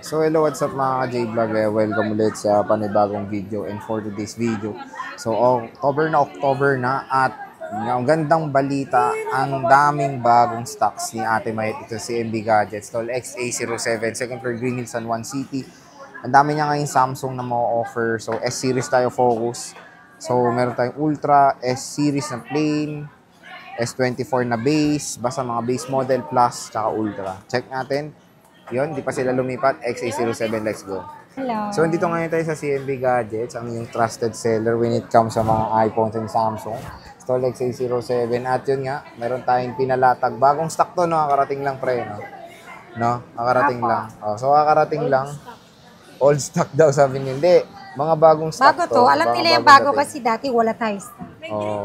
So hello, what's up mga ka-J-Vlog? Welcome ulit sa panibagong video and for today's video. So October na at ang gandang balita, ang daming bagong stocks ni Ate Mayet ito si MB Gadgets. Tol XA07, second floor Green Hills San Juan City. Ang dami niya ngayon Samsung na ma-offer. So S-series tayo focus. So meron tayong Ultra, S-series na plain, S24 na base, basta mga base model plus, tsaka Ultra. Check natin. Yun, di pa sila lumipat. XA07, let's go. Hello. So, dito ngayon tayo sa CMB Gadgets, ang yung trusted seller when it comes sa mga iPhones and Samsung. Stall XA07. At yun nga, meron tayong pinalatag. Bagong stock to, no? Kakarating lang, pre, no? No? Kakarating lang. Oh, so, kakarating lang. Old stock daw, sabi niyo. Hindi. Mga bagong stock Bago to. Alam nila yung bago kasi dati wala tayo stock. Oh.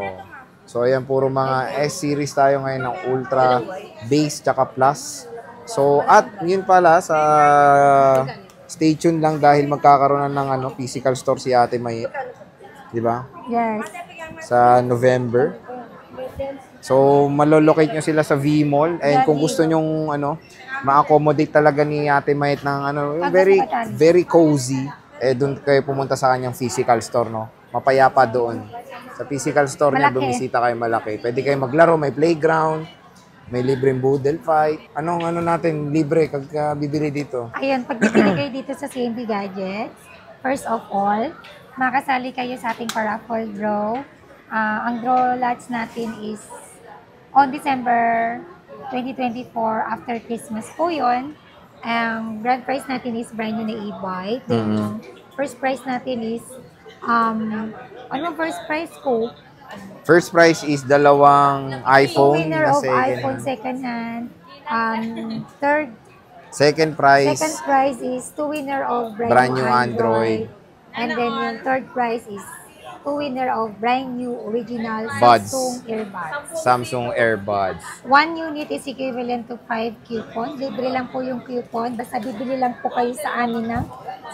So, ayan, puro mga S-series tayo ngayon ng Ultra, Base, tsaka Plus. So, at yun pala, stay tuned lang dahil magkakaroon na ng physical store si Ate Mayet. Di ba? Yes. Sa November. So, malolocate nyo sila sa V-Mall. And kung gusto nyong, ma-accommodate talaga ni Ate Mayet ng, very cozy, doon kayo pumunta sa kanyang physical store, no? Mapayapa doon. Sa physical store niya, bumisita kayo malaki. Pwede kayo maglaro, may playground. May libreng boodle fight. Anong natin libre kag bibili dito? Ayun, pag bibili kayo dito sa CMB Gadgets, first of all, makasali kayo sa ating paraffle draw. Ang draw lots natin is on December 2024, after Christmas po yun. Ang grand prize natin is brand new na e-bike. Then yung first prize natin is, ano first prize ko? First prize is dalawang iPhone. Winner of iPhone second hand. Second prize is two winner of brand new Android. And then yung third prize is two winner of brand new original Buds. Samsung Earbuds. One unit is equivalent to 5 coupon. Libre lang po yung coupon. Basta bibili lang po kayo sa amin ng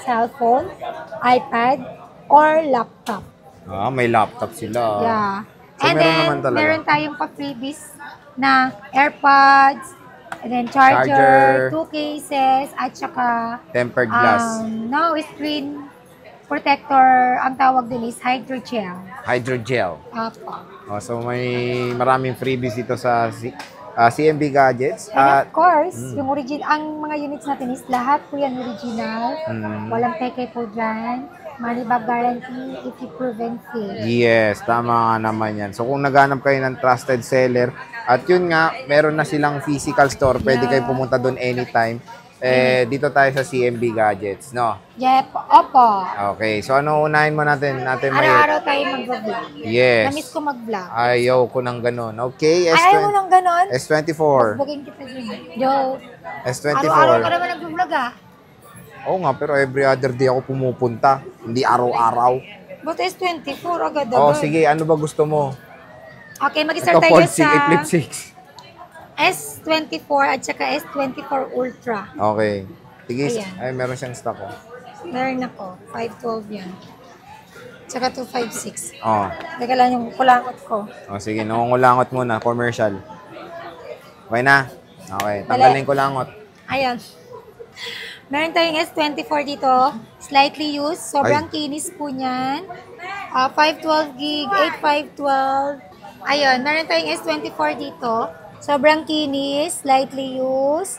cellphone, iPad, or laptop. May laptop sila. Yeah. So, and then, meron tayong pa-freebies na AirPods, and then charger, 2 cases, at saka tempered glass. No, screen protector, ang tawag din is hydrogel. Hydrogel. Opo. So may maraming freebies dito sa CMB Gadgets. And of course, yung ang mga units natin is lahat po yan original. Walang peke po dyan. Money back guarantee if you proven safe. Yes, tama nga naman yan. So kung naghanap kayo ng trusted seller, at yun nga, meron na silang physical store, pwede kayo pumunta doon anytime. Dito tayo sa CMB Gadgets, no? Yep, opo. Okay, so ano unahin mo natin Mayet? Araw-araw tayo mag-vlog. Yes. Namiss ko mag-vlog. Ayaw ko ng ganun. Okay, ayaw mo ng ganun? S24. Bugin kita dun. Yo. S24. Araw-araw ka naman nag-vlog Oo nga, pero every other day ako pumupunta. Hindi araw-araw. But S24 agad. Sige, ano ba gusto mo? Okay, mag-start tayo sa Flip 6. S24 at saka S24 Ultra. Okay. Sige, ayan. meron siyang stock. Meron ako. 512 yan. Tsaka 256. Teka lang yung kulangot ko. Sige, nangungulangot muna. Commercial. Okay na? Okay, tanggalin kulangot. Ayan. Meron tayong S24 dito. Slightly used. Sobrang kinis po niyan. 512 gig, 8512. Ayun, meron tayong S24 dito. Sobrang kinis, slightly used.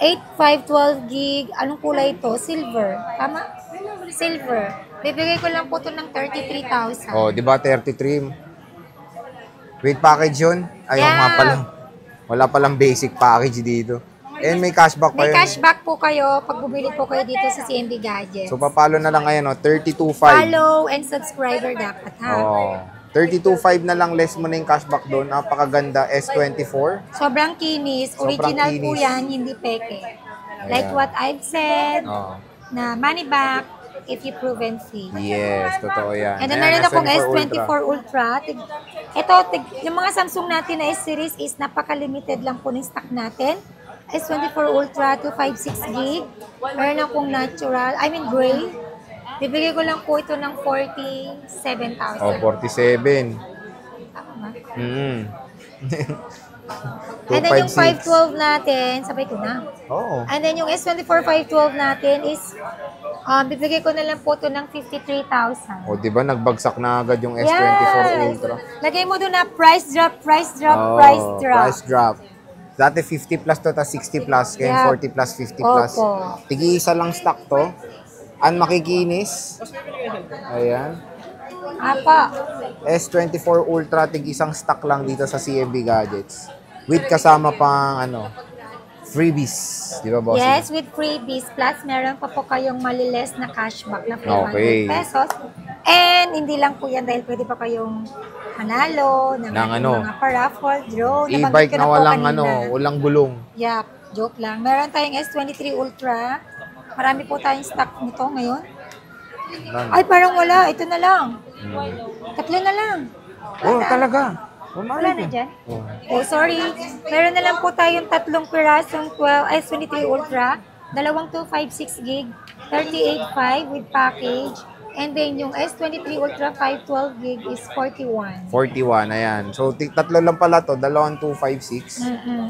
8512 gig. Anong kulay ito? Silver. Tama? Silver. Bibigay ko lang po ito ng 33,000. Di ba 33? With package yun? Ayaw nga pala. Wala palang basic package dito. And may cashback pa yun. May cashback po kayo pag bumili po kayo dito sa CMB Gadgets. So, papalo na lang ngayon, 32.5. Follow and subscriber dapat, ha? 32.5 na lang, less mo na yung cashback doon. Napakaganda, S24. Sobrang kinis. Original po yan, hindi peke. Like what I've said, na money back if you proven safe. Yes, totoo yan. And then meron akong S24 Ultra. Ito, yung mga Samsung natin na S-series is napaka-limited lang po ng stock natin. S24 Ultra 256 gig. Meron akong natural, gray. Bibigay ko lang po ito ng 47,000. 47. Tama. And then yung 256. 512 natin, sabay ko na. Oo. And then yung S24 512 natin is, bibigay ko na lang po ito ng 53,000. O, di ba nagbagsak na agad yung S24 Ultra? Lagay mo doon na price drop, price drop, Oo, price drop. price drop. Dati 50 plus to, tas 60 plus. Kaya Yeah. 40 plus, 50 plus. Opo. Tigi-isa lang stock to. Ang makikinis. Ayan. Apa. S24 Ultra, tig-isang stock lang dito sa CMB Gadgets. With kasama pang, freebies. Di ba, boss? Yes, with freebies. Plus, meron pa po kayong maliles na cashback na 500 Okay. pesos. And hindi lang po yan dahil pwede pa kayong manalo ng mga paraffle, drone. E-bike Nabanggit ko na po walang, kanina. walang gulong. Yup, joke lang. Meron tayong S23 Ultra. Marami po tayong stock nito ngayon. Ay, parang wala. Ito na lang. Tatlo na lang. Oh, talaga. Wala na dyan. Oh. Oh, sorry. Meron na lang po tayong tatlong pirasong S23 Ultra. Dalawang 256 gig, 38.5 with package. And then yung S23 Ultra 512 gig is 41. 41, ayan. So, tatlo lang pala to, dalawang 256.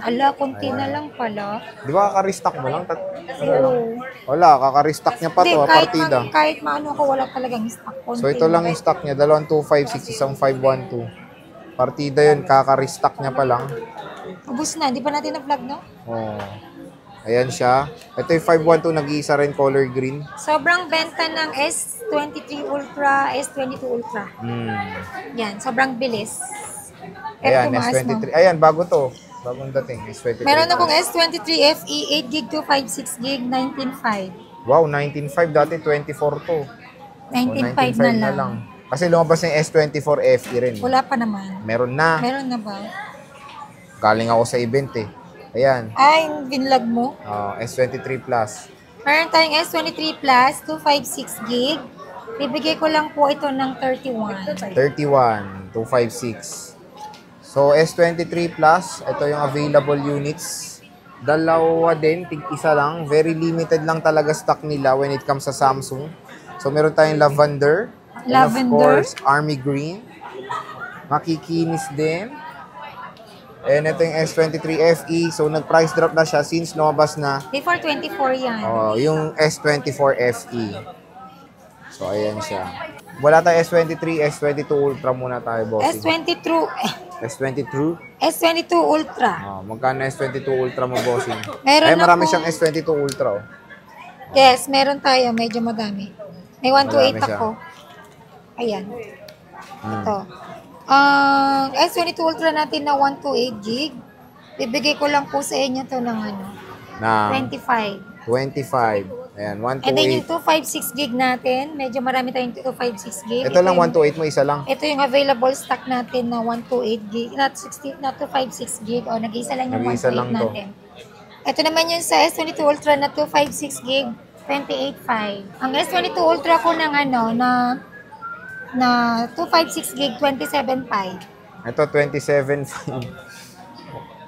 Ala, konti na lang pala. Di ba kaka-restock mo lang? Oo. Wala, kaka-restock niya pa Hindi, to, partida. kahit maano ko, wala talagang stock. Konti So, ito lang yung stock niya, dalawang 256, isang 512. Partida yun, kaka-restock niya pa lang. Ubus na, di pa natin na-vlog, no? Oh. Ayan siya. Ito yung 512, nag-iisa rin color green. Sobrang benta ng S23 Ultra, S22 Ultra. Yan, sobrang bilis. Pero Ayan, tumaas, S23. no? Ayan, bago to. Bagong dating, S23. Meron akong S23 FE 8 gig to 56 gig, 19.5. Wow, 19.5. Dati 24 to. 19.5 na lang. Kasi lumabas yung S24 FE rin. Wala pa naman. Meron na. Meron na ba? Galing ako sa event eh. Ayan. Ay, binlog mo. S23 Plus. Meron tayong S23 Plus, 256 gig. Bibigay ko lang po ito ng 31. 31, 256. So, S23 Plus, ito yung available units. Dalawa din, tig-isa lang. Very limited lang talaga stock nila when it comes sa Samsung. So, meron tayong lavender. And of course, army green. Makikinis din. And ito yung S23 FE. So, nag-price drop na siya since lumabas na. Before 24 yan. Yung S24 FE. So, ayan siya. Wala tayo S23, S22 Ultra muna tayo, bossing. S22 Ultra. Magkano S22 Ultra mo, bossing? Meron marami akong- siyang S22 Ultra. Yes, meron tayo. Medyo madami. May 128 Madami siya. ako. Ayan. Ito. Ang S22 Ultra natin na 128 gig. Bibigay ko lang po sa inyo to ng Na 25. 25. Ayan, And then yung 128. 256 gig natin, medyo marami tayong 256 gig. Ito lang, yung- 128 mo, isa lang. Ito yung available stock natin na 128 gig, not 256 gig. O, nag-iisa lang yung Nag-iisa 128 lang to. natin. Ito naman yung sa S22 Ultra na 256 gig, 28.5. Ang S22 Ultra ko ng na 256 gig, 27.5. Ito, 27.5.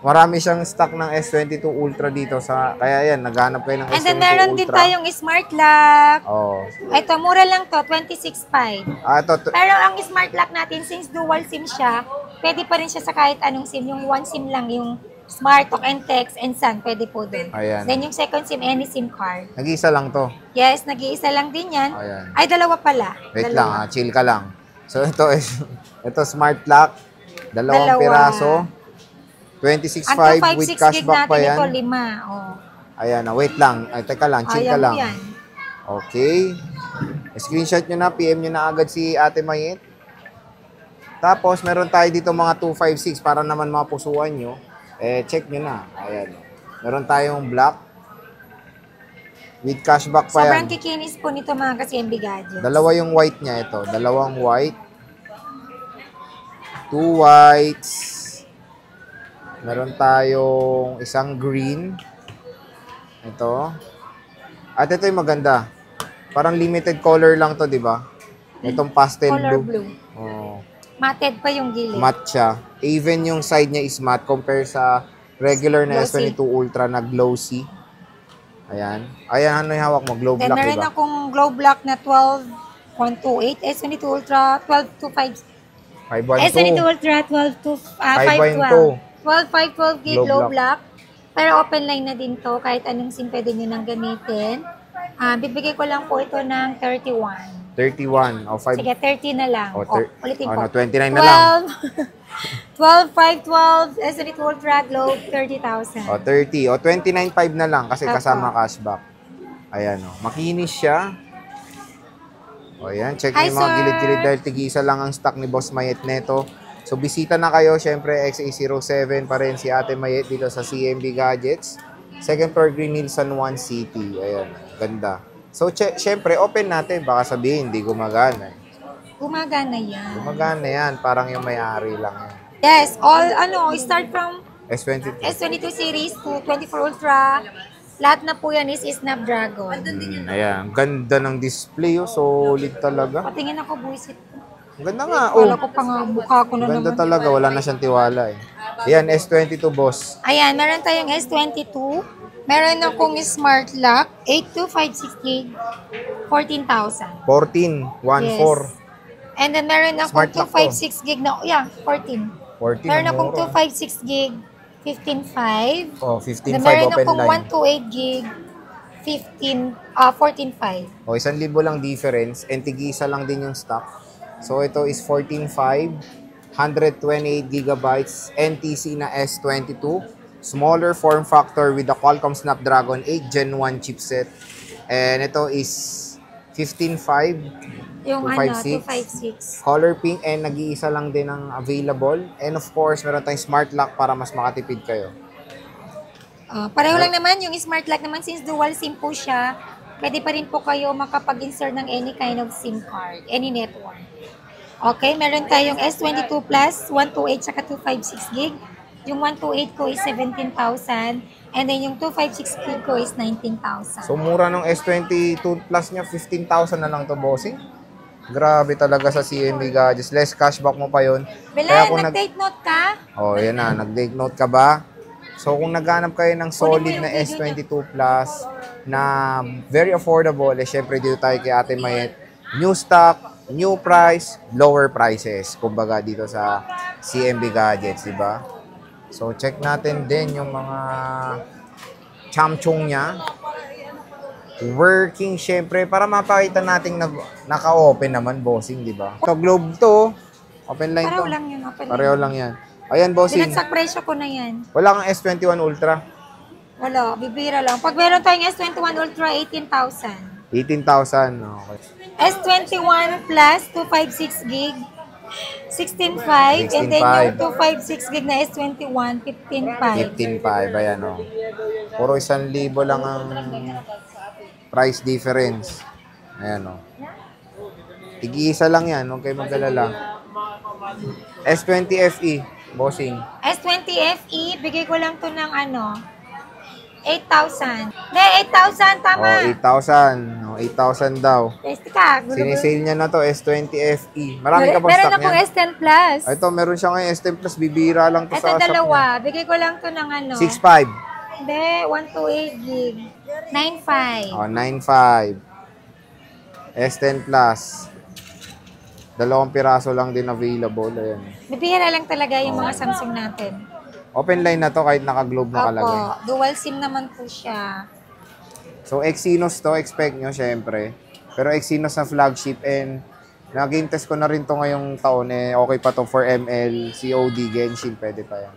Marami siyang stock ng S22 Ultra dito sa, kaya yan, naghanap kayo ng And S22 then meron din Ultra. tayong smart lock. Oh. Ito, mura lang to, 26.5. Ito, Pero ang smart lock natin, since dual SIM siya, pwede pa rin siya sa kahit anong SIM. Yung one SIM lang, yung Smart Talk and Text and Sun, pwede po dun. Ayan. Then yung second SIM, any SIM card. nag-iisa lang to. Yes, nag-iisa lang din yan. Ayan. Ay, dalawa pala. Wait lang, chill ka lang. So, ito smart lock. Dalawang Dalawa. piraso. Ang 26.5 with 256 gig cashback pa natin, yan. ito, 5. Oh. Ayan, wait lang. Ay, teka lang, chill ka Ayaw mo lang. yan. Okay. Screenshot nyo na, PM nyo na agad si Ate Mayet. Tapos, meron tayo dito mga 256 para naman mapusuan nyo. Check nyo na. Ayan. Meron tayong black. With cashback pa Sobrang yan. kikinis po nito mga ka-CMB gadgets. Dalawa yung white niya ito. Dalawang white. 2 whites. Meron tayong isang green. Ito. At ito yung maganda. Parang limited color lang to, di ba? Itong pastel Color blue. blue. Oh. Matted pa yung gilid. Matte siya. Even yung side niya is matte compare sa regular na Glossy. S22 Ultra na glossy. Ayan. Ayan, ano yung hawak mo? Glow Then black, meron diba? akong glow black na 12.128, S22 Ultra 12.25. 512. S22 Ultra 12 to 512. 12 gig Glow low black. black. Pero open line na din to, kahit anong SIM pwede nyo nang gamitin. Bibigay ko lang po ito ng 31. 31 o 5. Sige, 30 na lang. Ulitin ko. 29 na lang. 12, 512, S22 Ultra Globe, 30,000. O 30 o 29.5 na lang kasi Opo. kasama cashback. Ayan o. Makinis siya. O yan. Check Hi, niyo yung mga sir. gilid-gilid dahil tig-isa lang ang stock ni Boss Mayet neto. So bisita na kayo. Syempre XA07 pa rin si Ate Mayet dito sa CMB Gadgets. Second floor Green Hills, San Juan City. Ayan. Ganda. So syempre open natin. Baka sabihin hindi gumagana. Gumagana yan. Gumagana yan. Parang yung may-ari lang yan. Yes, start from S22. S22 series to 24 Ultra. Lahat na po yan is Snapdragon. Ayan. Ganda ng display. Oh. Solid talaga. Patingin ako, buisit. Ganda nga. Wala ko pa nga, mukha ko na Ganda naman. talaga. Wala na siyang tiwala eh. Ayan, S22 boss. Ayan, meron tayong S22. Meron akong Smart Lock, 8256 gig, 14,000. 14. 1.4. And then meron akong Smart Lock to. 256 gig na, 14. 14 Meron ang akong mura. 256 gig, 15.5. Oh, Then 15.5 meron open akong line. 128 gig, 14.5. O, 1,000 lang difference. And tig-isa lang din yung stock. So, ito is 14.5. 128 gigabytes. NTC na S22. Smaller form factor with the Qualcomm Snapdragon 8 Gen 1 chipset. And ito is 15.5. Yung 256. 256. Color pink and nag-iisa lang din ang available. And of course, meron tayong smart lock para mas makatipid kayo. Pareho lang naman, yung Smart Lock naman, since dual SIM po siya, pwede pa rin po kayo makapag-insert ng any kind of SIM card, any network. Okay, meron tayong S22 Plus, 128 saka 256 gig. Yung 128 ko is 17,000. And then yung 256 gig ko is 19,000. So, mura ng S22 Plus niya, 15,000 na lang to, bossing. Grabe talaga sa CMB Gadgets. Less cashback mo pa yun. Belen, nag-take note ka? Oh, yan na. Nag-take note ka ba? So, kung naghanap kayo ng solid na S22 Plus na very affordable, eh, syempre dito tayo kay Ate Mayet. New stock, new price, lower prices. Kumbaga dito sa CMB Gadgets, di ba? So, check natin din yung mga chamchong niya. Working, syempre, para mapakita natin na naka-open naman, bossing, di ba? So, globe to. Open line to. Pareho lang yun. Open Pareho lang yan. Ayan, bossing. Binagsak presyo ko na yan. Wala kang S21 Ultra. Wala, bibira lang. Pag meron tayong S21 Ultra, 18,000. 18,000. Okay. S21 Plus, 256 gig, 16.5. And then yung 256 gig na S21, 15.5. 15.5. Ayan, o. Puro 1,000 lang ang price difference. Ayan, o. Tig-isa lang yan. Huwag kayo mag-alala. S20 FE. Bossing. S20 FE, bigay ko lang to ng 8,000. May 8,000, tama. 8,000. 8,000 daw. Testi ka. Sinisale niya na to, S20 FE. Marami ka ba Meron stock akong niyan? S10 Plus. Ito, meron siya ngayon S10 Plus. Bibira lang to Ito sa shop dalawa. Bigay ko lang to ng 6.5. Hindi, 128 gig. 9.5. 9.5. S10 Plus. 2 piraso lang din available. Ayan. Bibihira lang talaga yung mga Samsung natin. Open line na to kahit naka-globe na kalagay. Opo, dual SIM naman po siya. So, Exynos to, expect nyo, syempre. Pero Exynos na flagship and nag-game test ko na rin to ngayong taon. Okay pa to for ML, COD, Genshin, pwede pa yan.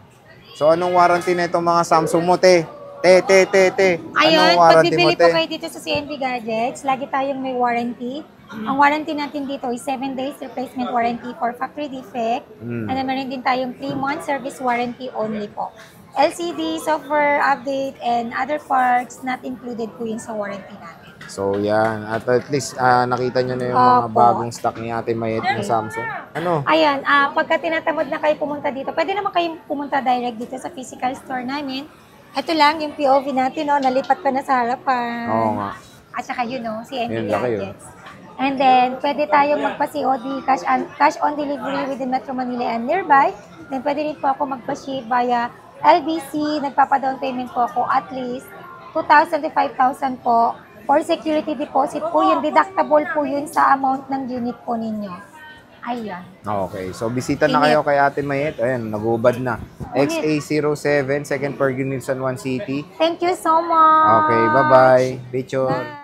So, anong warranty na itong mga Samsung mo, te? Te. Ayun, Anong pag warranty bibili mo, po te? kayo dito sa CNB Gadgets, lagi tayong may warranty. Ang warranty natin dito is 7 days replacement warranty for factory defect. And then meron din tayong 3 months service warranty only po. LCD, software update, and other parts not included po yun sa warranty natin. So, yan. At least, nakita nyo na yung mga Opo. bagong stock ni Ate Mayet na Samsung. Ano? Ayan, pagka tinatamad na kayo pumunta dito, pwede naman kayo pumunta direct dito sa physical store namin. Ito lang yung POV natin, nalipat ka na sa harapan. Oo nga. At saka yun, CNB Yun, laki yun. Gadgets. And then, pwede tayong magpa-COD, cash on delivery within Metro Manila and nearby. Then, pwede rin po ako magpa-ship via LBC. Nagpapa-down payment po ako at least 2,000 to 5,000 po. For security deposit po yun, deductible po yun sa amount ng unit po ninyo. Ayan. Okay. So, bisita na kayo kay Ate Mayet. Ayan, nagubad na. XA07, second per unit San Juan City. Thank you so much. Okay, bye-bye. Bichon. Bye.